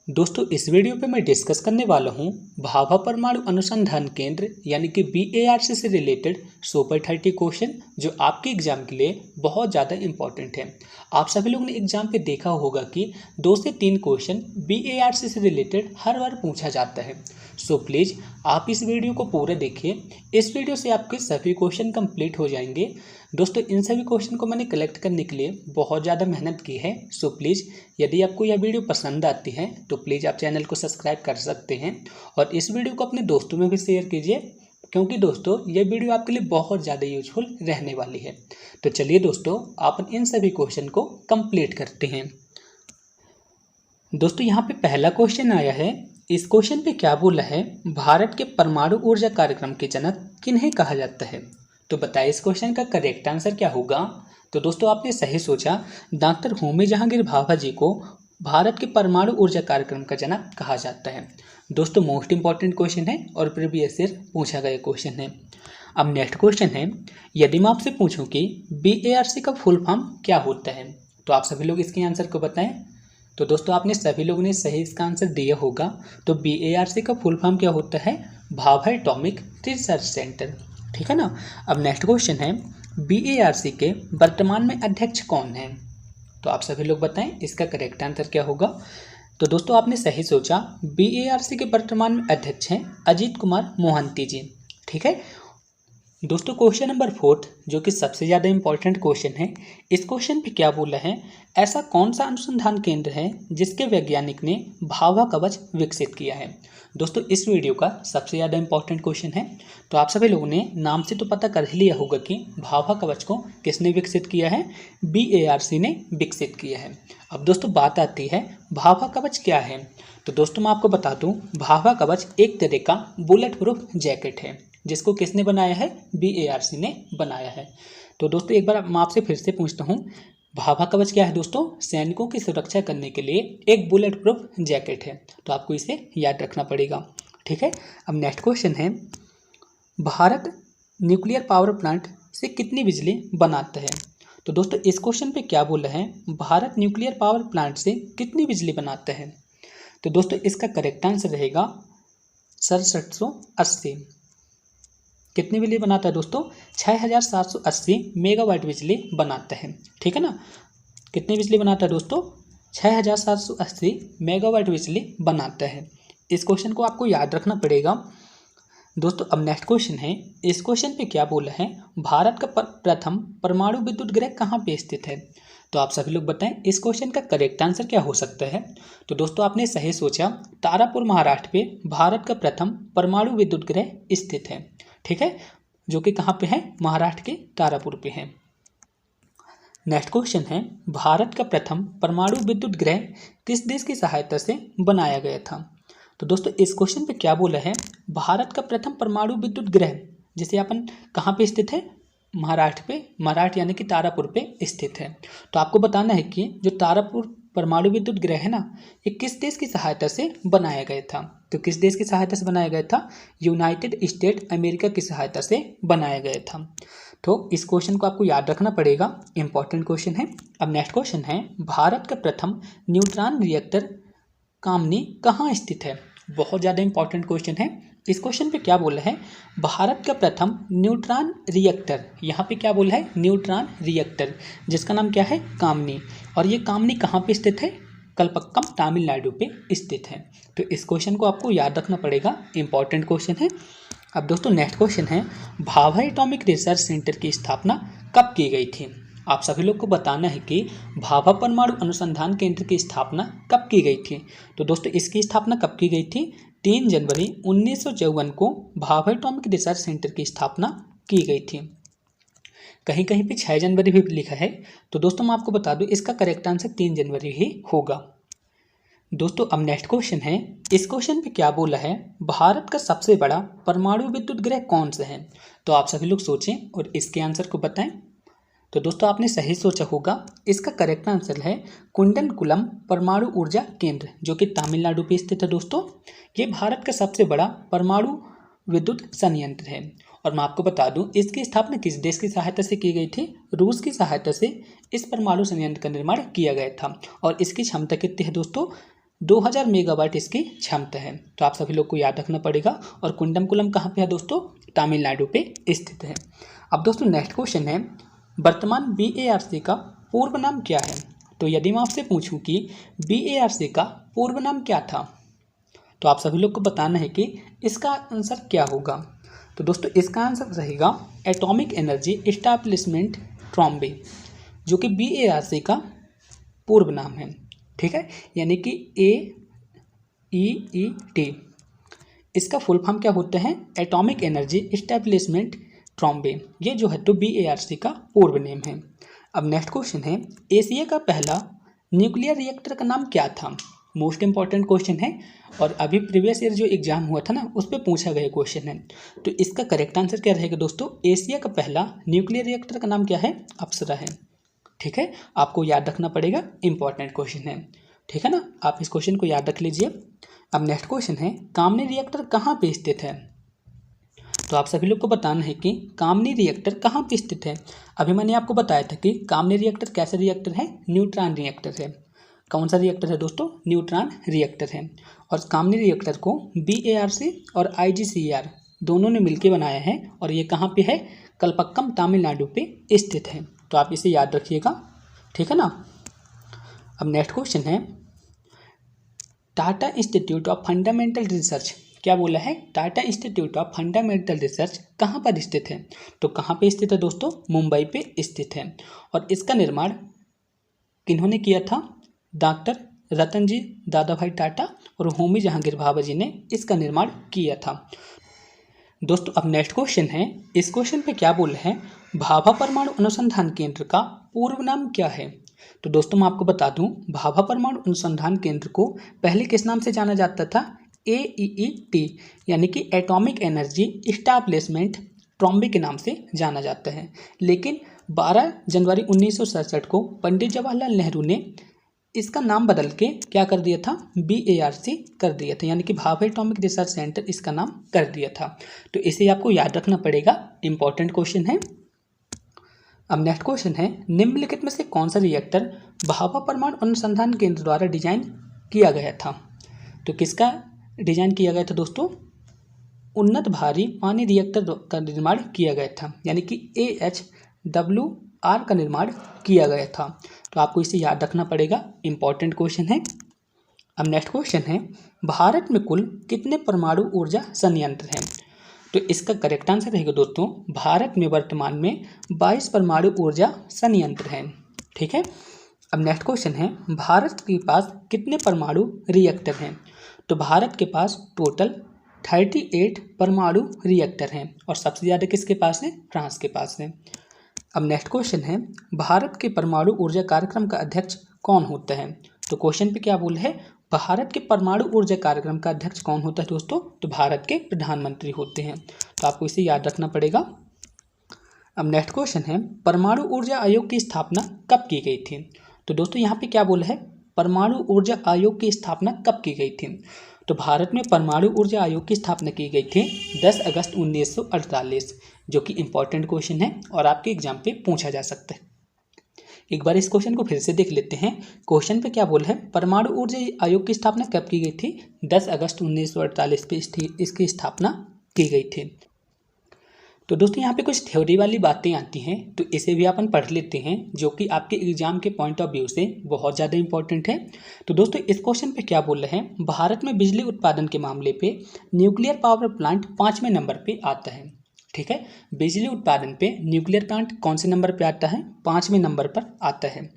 दोस्तों इस वीडियो पे मैं डिस्कस करने वाला हूँ भाभा परमाणु अनुसंधान केंद्र यानी कि BARC से रिलेटेड सुपर 30 क्वेश्चन जो आपके एग्जाम के लिए बहुत ज़्यादा इंपॉर्टेंट है। आप सभी लोगों ने एग्जाम पे देखा होगा कि 2 से 3 क्वेश्चन BARC से रिलेटेड हर बार पूछा जाता है। सो प्लीज़ आप इस वीडियो को पूरा देखिए। इस वीडियो से आपके सभी क्वेश्चन कंप्लीट हो जाएंगे। दोस्तों इन सभी क्वेश्चन को मैंने कलेक्ट करने के लिए बहुत ज़्यादा मेहनत की है। सो प्लीज़ यदि आपको यह वीडियो पसंद आती है तो प्लीज़ आप चैनल को सब्सक्राइब कर सकते हैं और इस वीडियो को अपने दोस्तों में भी शेयर कीजिए, क्योंकि दोस्तों ये वीडियो आपके लिए बहुत ज़्यादा यूजफुल रहने वाली है। तो चलिए दोस्तों आप इन सभी क्वेश्चन को कंप्लीट करते हैं। दोस्तों यहाँ पे पहला क्वेश्चन आया है। इस क्वेश्चन पे क्या बोला है, भारत के परमाणु ऊर्जा कार्यक्रम के जनक किन्हें कहा जाता है। तो बताइए इस क्वेश्चन का करेक्ट आंसर क्या होगा। तो दोस्तों आपने सही सोचा, डॉक्टर होमी जहांगीर भाभा जी को भारत के परमाणु ऊर्जा कार्यक्रम का जनक कहा जाता है। दोस्तों मोस्ट इंपॉर्टेंट क्वेश्चन है और प्रीवियस ईयर पूछा गया क्वेश्चन है। अब नेक्स्ट क्वेश्चन है, यदि मैं आपसे पूछूं कि BARC का फुल फॉर्म क्या होता है तो आप सभी लोग इसके आंसर को बताएं। तो दोस्तों आपने सभी लोगों ने सही इसका आंसर दिया होगा। तो BARC का फुल फॉर्म क्या होता है, भाभा एटॉमिक रिसर्च सेंटर, ठीक है ना। अब नेक्स्ट क्वेश्चन है, BARC के वर्तमान में अध्यक्ष कौन है। तो आप सभी लोग बताएं इसका करेक्ट आंसर क्या होगा। तो दोस्तों आपने सही सोचा, BARC के वर्तमान में अध्यक्ष हैं अजीत कुमार मोहंती जी, ठीक है। दोस्तों क्वेश्चन नंबर 4 जो कि सबसे ज़्यादा इंपॉर्टेंट क्वेश्चन है। इस क्वेश्चन पे क्या बोला है, ऐसा कौन सा अनुसंधान केंद्र है जिसके वैज्ञानिक ने भाभा कवच विकसित किया है। दोस्तों इस वीडियो का सबसे ज़्यादा इंपॉर्टेंट क्वेश्चन है। तो आप सभी लोगों ने नाम से तो पता कर ही लिया होगा कि भाभा कवच को किसने विकसित किया है, BARC ने विकसित किया है। अब दोस्तों बात आती है भाभा कवच क्या है। तो दोस्तों मैं आपको बता दूं, भाभा कवच एक तरह का बुलेट प्रूफ जैकेट है जिसको किसने बनाया है, BARC ने बनाया है। तो दोस्तों एक बार मैं आपसे फिर से पूछता हूँ, भाभा कवच क्या है दोस्तों, सैनिकों की सुरक्षा करने के लिए एक बुलेट प्रूफ जैकेट है। तो आपको इसे याद रखना पड़ेगा, ठीक है। अब नेक्स्ट क्वेश्चन है, भारत न्यूक्लियर पावर प्लांट से कितनी बिजली बनाता है। तो दोस्तों इस क्वेश्चन पे क्या बोला है, भारत न्यूक्लियर पावर प्लांट से कितनी बिजली बनाता है। तो दोस्तों इसका करेक्ट आंसर रहेगा 6780। कितनी बिजली बनाता है दोस्तों, 6780 मेगावाट बिजली बनाता है, ठीक है ना। कितनी बिजली बनाता है दोस्तों, 6780 मेगावाट बिजली बनाता है। इस क्वेश्चन को आपको याद रखना पड़ेगा। दोस्तों अब नेक्स्ट क्वेश्चन है, इस क्वेश्चन पे क्या बोला है, भारत का प्रथम परमाणु विद्युत गृह कहाँ पे स्थित है। तो आप सभी लोग बताएं इस क्वेश्चन का करेक्ट आंसर क्या हो सकता है। तो दोस्तों आपने सही सोचा, तारापुर महाराष्ट्र पे भारत का प्रथम परमाणु विद्युत गृह स्थित है, ठीक है, जो कि कहाँ पे है, महाराष्ट्र के तारापुर पे है। नेक्स्ट क्वेश्चन है, भारत का प्रथम परमाणु विद्युत गृह किस देश की सहायता से बनाया गया था। तो दोस्तों इस क्वेश्चन पे क्या बोला है, भारत का प्रथम परमाणु विद्युत गृह जिसे अपन कहाँ पे स्थित है, महाराष्ट्र पे, महाराष्ट्र यानी कि तारापुर पे स्थित है। तो आपको बताना है कि जो तारापुर परमाणु विद्युत गृह है ना, ये किस देश की सहायता से बनाया गया था। तो किस देश की सहायता से बनाया गया था, यूनाइटेड स्टेट अमेरिका की सहायता से बनाया गया था। तो इस क्वेश्चन को आपको याद रखना पड़ेगा, इंपॉर्टेंट क्वेश्चन है। अब नेक्स्ट क्वेश्चन है, भारत का प्रथम न्यूट्रॉन रिएक्टर कामनी कहाँ स्थित है। बहुत ज़्यादा इंपॉर्टेंट क्वेश्चन है। इस क्वेश्चन पे क्या बोला है, भारत का प्रथम न्यूट्रॉन रिएक्टर, यहाँ पे क्या बोला है, न्यूट्रॉन रिएक्टर जिसका नाम क्या है, कामनी, और ये कामनी कहाँ पे स्थित है, कलपक्कम तमिलनाडु पे स्थित है। तो इस क्वेश्चन को आपको याद रखना पड़ेगा, इंपॉर्टेंट क्वेश्चन है। अब दोस्तों नेक्स्ट क्वेश्चन है, भाभा एटॉमिक रिसर्च सेंटर की स्थापना कब की गई थी। आप सभी लोग को बताना है कि भाभा परमाणु अनुसंधान केंद्र की स्थापना कब की गई थी। तो दोस्तों इसकी स्थापना कब की गई थी, 3 जनवरी 1954 को भाभा एटॉमिक रिसर्च सेंटर की स्थापना की गई थी। कहीं कहीं पे 6 जनवरी भी लिखा है। तो दोस्तों मैं आपको बता दूं इसका करेक्ट आंसर 3 जनवरी ही होगा। दोस्तों अब नेक्स्ट क्वेश्चन है, इस क्वेश्चन पे क्या बोला है, भारत का सबसे बड़ा परमाणु विद्युत गृह कौन सा है। तो आप सभी लोग सोचें और इसके आंसर को बताएं। तो दोस्तों आपने सही सोचा होगा, इसका करेक्ट आंसर है कुंडनकुलम परमाणु ऊर्जा केंद्र जो कि तमिलनाडु पे स्थित है। दोस्तों ये भारत का सबसे बड़ा परमाणु विद्युत संयंत्र है। और मैं आपको बता दूं इसकी स्थापना किस देश की सहायता से की गई थी, रूस की सहायता से इस परमाणु संयंत्र का निर्माण किया गया था। और इसकी क्षमता कितनी है दोस्तों, 2000 मेगावाट इसकी क्षमता है। तो आप सभी लोग को याद रखना पड़ेगा। और कुंडमकुलम कहाँ पे है दोस्तों? तमिलनाडु पे स्थित है। अब दोस्तों नेक्स्ट क्वेश्चन है, वर्तमान BARC का पूर्व नाम क्या है? तो यदि मैं आपसे पूछूं कि BARC का पूर्व नाम क्या था, तो आप सभी लोग को बताना है कि इसका आंसर क्या होगा। तो दोस्तों इसका आंसर रहेगा एटॉमिक एनर्जी एस्टैब्लिशमेंट ट्रॉम्बे, जो कि BARC का पूर्व नाम है। ठीक है, यानी कि AEET इसका फुल फॉर्म क्या होता है? Atomic energy establishment Trombay. ये जो है तो BARC का पूर्व नेम है। अब नेक्स्ट क्वेश्चन है, एशिया का पहला न्यूक्लियर रिएक्टर का नाम क्या था? मोस्ट इंपॉर्टेंट क्वेश्चन है और अभी प्रीवियस ईयर जो एग्जाम हुआ था ना, उस पर पूछा गया क्वेश्चन है। तो इसका करेक्ट आंसर क्या रहेगा दोस्तों? एशिया का पहला न्यूक्लियर रिएक्टर का नाम क्या है? अप्सरा है। ठीक है, आपको याद रखना पड़ेगा, इंपॉर्टेंट क्वेश्चन है। ठीक है ना, आप इस क्वेश्चन को याद रख लीजिए। अब नेक्स्ट क्वेश्चन है, कामनी रिएक्टर कहाँ पे स्थित है? तो आप सभी लोग को बताना है कि कामनी रिएक्टर कहाँ पे स्थित है। अभी मैंने आपको बताया था कि कामनी रिएक्टर कैसा रिएक्टर है? न्यूट्रॉन रिएक्टर है। कौन सा रिएक्टर है दोस्तों? न्यूट्रॉन रिएक्टर है। और कामनी रिएक्टर को BARC और IGCER दोनों ने मिलकर बनाया है और ये कहाँ पे है? कलपक्कम तमिलनाडु पे स्थित है। तो आप इसे याद रखिएगा। ठीक है ना। अब नेक्स्ट क्वेश्चन है, Tata institute of fundamental research क्या बोला है? Tata institute of fundamental research कहाँ पर स्थित है? तो कहाँ पे स्थित है दोस्तों? मुंबई पे स्थित है। और इसका निर्माण किन्होंने किया था? डॉक्टर रतन जी दादा भाई टाटा और होमी जहांगीर भाभा जी ने इसका निर्माण किया था। दोस्तों अब नेक्स्ट क्वेश्चन है, इस क्वेश्चन पे क्या बोल रहे हैं? भाभा परमाणु अनुसंधान केंद्र का पूर्व नाम क्या है? तो दोस्तों मैं आपको बता दूं, भाभा परमाणु अनुसंधान केंद्र को पहले किस नाम से जाना जाता था? AEET यानी कि एटॉमिक एनर्जी एस्टैब्लिशमेंट ट्रॉम्बे के नाम से जाना जाता है। लेकिन 12 जनवरी 1967 को पंडित जवाहरलाल नेहरू ने इसका नाम बदल के क्या कर दिया था? BARC कर दिया था, यानी कि भाभा एटॉमिक रिसर्च सेंटर इसका नाम कर दिया था। तो इसे आपको याद रखना पड़ेगा, इंपॉर्टेंट क्वेश्चन है। अब नेक्स्ट क्वेश्चन है, निम्नलिखित में से कौन सा रिएक्टर भाभा परमाणु अनुसंधान केंद्र द्वारा डिजाइन किया गया था? तो किसका डिजाइन किया गया था दोस्तों? उन्नत भारी पानी रिएक्टर का निर्माण किया गया था, यानी कि AHWR का निर्माण किया गया था। तो आपको इसे याद रखना पड़ेगा, इंपॉर्टेंट क्वेश्चन है। अब नेक्स्ट क्वेश्चन है, भारत में कुल कितने परमाणु ऊर्जा संयंत्र हैं? तो इसका करेक्ट आंसर रहेगा दोस्तों, भारत में वर्तमान में 22 परमाणु ऊर्जा संयंत्र हैं। ठीक है। अब नेक्स्ट क्वेश्चन है, भारत के पास कितने परमाणु रिएक्टर हैं? तो भारत के पास टोटल 38 परमाणु रिएक्टर हैं और सबसे ज़्यादा किसके पास है? फ्रांस के पास है। अब नेक्स्ट क्वेश्चन है, भारत के परमाणु ऊर्जा कार्यक्रम का अध्यक्ष कौन होता है? तो क्वेश्चन पे क्या बोल है? भारत के परमाणु ऊर्जा कार्यक्रम का अध्यक्ष कौन होता है दोस्तों? तो भारत के प्रधानमंत्री होते हैं। तो आपको इसे याद रखना पड़ेगा। अब नेक्स्ट क्वेश्चन है, परमाणु ऊर्जा आयोग की स्थापना कब की गई थी? तो दोस्तों यहाँ पे क्या बोला है? परमाणु ऊर्जा आयोग की स्थापना कब की गई थी? तो भारत में परमाणु ऊर्जा आयोग की स्थापना की गई थी 10 अगस्त 1948, जो कि इंपॉर्टेंट क्वेश्चन है और आपके एग्जाम पे पूछा जा सकता है। एक बार इस क्वेश्चन को फिर से देख लेते हैं। क्वेश्चन पे क्या बोला है? परमाणु ऊर्जा आयोग की स्थापना कब की गई थी? 10 अगस्त 1948 पे इसकी स्थापना की गई थी। तो दोस्तों यहाँ पे कुछ थ्योरी वाली बातें आती हैं, तो इसे भी अपन पढ़ लेते हैं, जो कि आपके एग्जाम के पॉइंट ऑफ व्यू से बहुत ज़्यादा इंपॉर्टेंट है। तो दोस्तों इस क्वेश्चन पे क्या बोल रहे हैं? भारत में बिजली उत्पादन के मामले पे न्यूक्लियर पावर प्लांट 5वें नंबर पे आता है। ठीक है, बिजली उत्पादन पे न्यूक्लियर प्लांट कौन से नंबर पे आता है? 5वें नंबर पर आता है।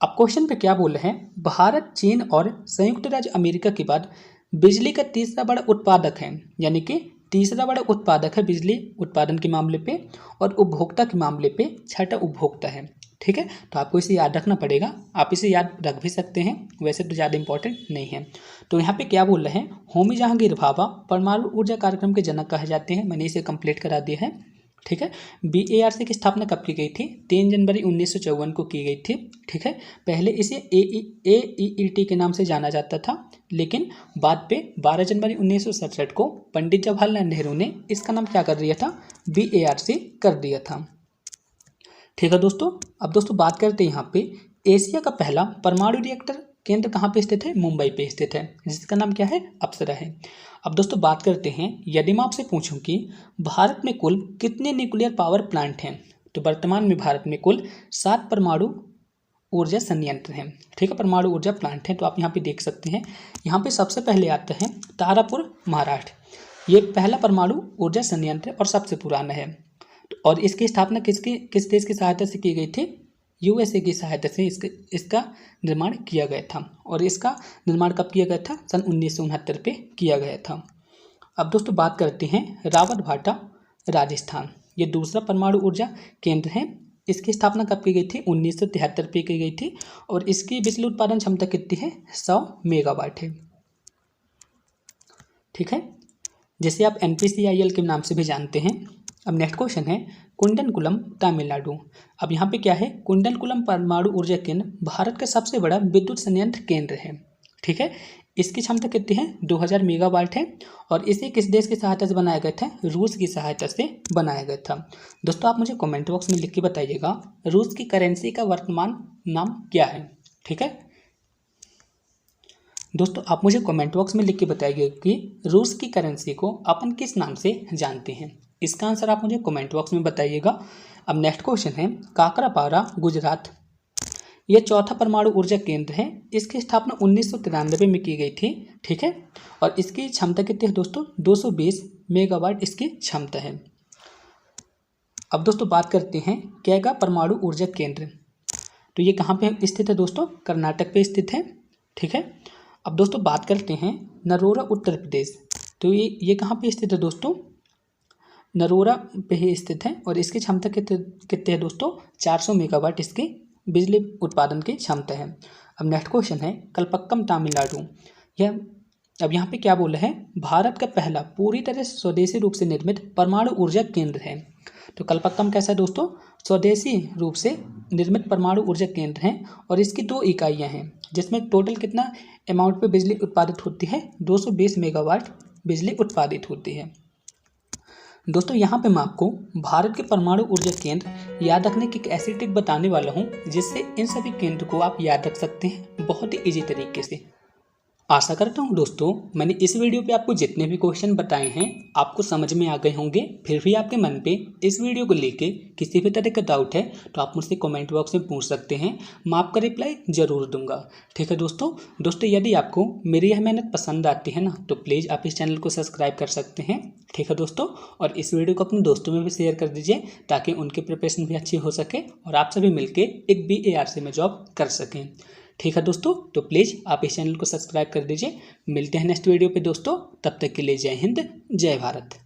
अब क्वेश्चन पे क्या बोल रहे हैं? भारत, चीन और संयुक्त राज्य अमेरिका के बाद बिजली का तीसरा बड़ा उत्पादक है, यानी कि तीसरा बड़ा उत्पादक है बिजली उत्पादन के मामले पे, और उपभोक्ता के मामले पे छठा उपभोक्ता है। ठीक है, तो आपको इसे याद रखना पड़ेगा। आप इसे याद रख भी सकते हैं, वैसे तो ज़्यादा इंपॉर्टेंट नहीं है। तो यहाँ पे क्या बोल रहे हैं? होमी जहांगीर भाभा परमाणु ऊर्जा कार्यक्रम के जनक कहे जाते हैं। मैंने इसे कंप्लीट करा दिया है। ठीक है, BARC की स्थापना कब की गई थी? 3 जनवरी 1954 को की गई थी। ठीक है, पहले इसे AEET के नाम से जाना जाता था, लेकिन बाद पे 12 जनवरी 1967 को पंडित जवाहरलाल नेहरू ने इसका नाम क्या कर दिया था? BARC कर दिया था। ठीक है दोस्तों। अब दोस्तों बात करते हैं यहाँ पे एशिया का पहला परमाणु रिएक्टर केंद्र कहाँ पे स्थित है? मुंबई पे स्थित है, जिसका नाम क्या है? अप्सरा है। अब दोस्तों बात करते हैं, यदि मैं आपसे पूछूं कि भारत में कुल कितने न्यूक्लियर पावर प्लांट हैं, तो वर्तमान में भारत में कुल 7 परमाणु ऊर्जा संयंत्र हैं। ठीक है, परमाणु ऊर्जा प्लांट हैं। तो आप यहाँ पे देख सकते हैं, यहाँ पे सबसे पहले आता है तारापुर, महाराष्ट्र। ये पहला परमाणु ऊर्जा संयंत्र और सबसे पुराना है। और इसकी स्थापना किस देश की सहायता से की गई थी? यूएसए की सहायता से इसका निर्माण किया गया था। और इसका निर्माण कब किया गया था? सन 1969 पे किया गया था। अब दोस्तों बात करते हैं रावतभाटा, राजस्थान। ये दूसरा परमाणु ऊर्जा केंद्र है। इसकी स्थापना कब की गई थी? 1973 पे की गई थी। और इसकी बिजली उत्पादन क्षमता कितनी है? 100 मेगावाट है। ठीक है, जिसे आप NPCIL के नाम से भी जानते हैं। अब नेक्स्ट क्वेश्चन है कुंडनकुलम, तमिलनाडु। अब यहाँ पे क्या है? कुंडनकुलम परमाणु ऊर्जा केंद्र भारत का सबसे बड़ा विद्युत संयंत्र केंद्र है। ठीक है, इसकी क्षमता कितनी है? 2000 मेगावाट है। और इसे किस देश की सहायता से बनाया गया था? रूस की सहायता से बनाया गया था। दोस्तों आप मुझे कमेंट बॉक्स में लिख के बताइएगा रूस की करेंसी का वर्तमान नाम क्या है। ठीक है दोस्तों, आप मुझे कमेंट बॉक्स में लिख के बताइए कि रूस की करेंसी को अपन किस नाम से जानते हैं। इसका आंसर आप मुझे कमेंट बॉक्स में बताइएगा। अब नेक्स्ट क्वेश्चन है काकरापारा, गुजरात। यह चौथा परमाणु ऊर्जा केंद्र है। इसकी स्थापना 1993 में की गई थी। ठीक है, और इसकी क्षमता कितनी है दोस्तों? 220 मेगावाट इसकी क्षमता है। अब दोस्तों बात करते हैं कैगा परमाणु ऊर्जा केंद्र। तो ये कहाँ पे स्थित है दोस्तों? कर्नाटक पे स्थित है। ठीक है, अब दोस्तों बात करते हैं नरोरा, उत्तर प्रदेश। तो ये कहाँ पे स्थित है दोस्तों? नरोरा पे ही स्थित है। और इसकी क्षमता कितनी है दोस्तों? 400 मेगावाट इसकी बिजली उत्पादन की क्षमता है। अब नेक्स्ट क्वेश्चन है कलपक्कम, तमिलनाडु। यह अब यहाँ पे क्या बोला है? भारत का पहला पूरी तरह से स्वदेशी रूप से निर्मित परमाणु ऊर्जा केंद्र है। तो कलपक्कम कैसा है दोस्तों? स्वदेशी रूप से निर्मित परमाणु ऊर्जा केंद्र है। और इसकी 2 इकाइयाँ हैं, जिसमें टोटल कितना अमाउंट पे बिजली उत्पादित होती है? 220 मेगावाट बिजली उत्पादित होती है। दोस्तों यहाँ पे मैं आपको भारत के परमाणु ऊर्जा केंद्र याद रखने की एक ऐसी टिप बताने वाला हूँ, जिससे इन सभी केंद्र को आप याद रख सकते हैं बहुत ही इजी तरीके से। आशा करता हूँ दोस्तों मैंने इस वीडियो पे आपको जितने भी क्वेश्चन बताए हैं आपको समझ में आ गए होंगे। फिर भी आपके मन पे इस वीडियो को लेके किसी भी तरह का डाउट है तो आप मुझसे कमेंट बॉक्स में पूछ सकते हैं, मैं आपका रिप्लाई ज़रूर दूंगा। ठीक है दोस्तों यदि आपको मेरी यह मेहनत पसंद आती है ना, तो प्लीज़ आप इस चैनल को सब्सक्राइब कर सकते हैं। ठीक है दोस्तों, और इस वीडियो को अपने दोस्तों में भी शेयर कर दीजिए, ताकि उनकी प्रिपरेशन भी अच्छी हो सके और आप सभी मिलकर एक BARC में जॉब कर सकें। ठीक है दोस्तों, तो प्लीज़ आप इस चैनल को सब्सक्राइब कर दीजिए। मिलते हैं नेक्स्ट वीडियो पे दोस्तों, तब तक के लिए जय हिंद, जय भारत।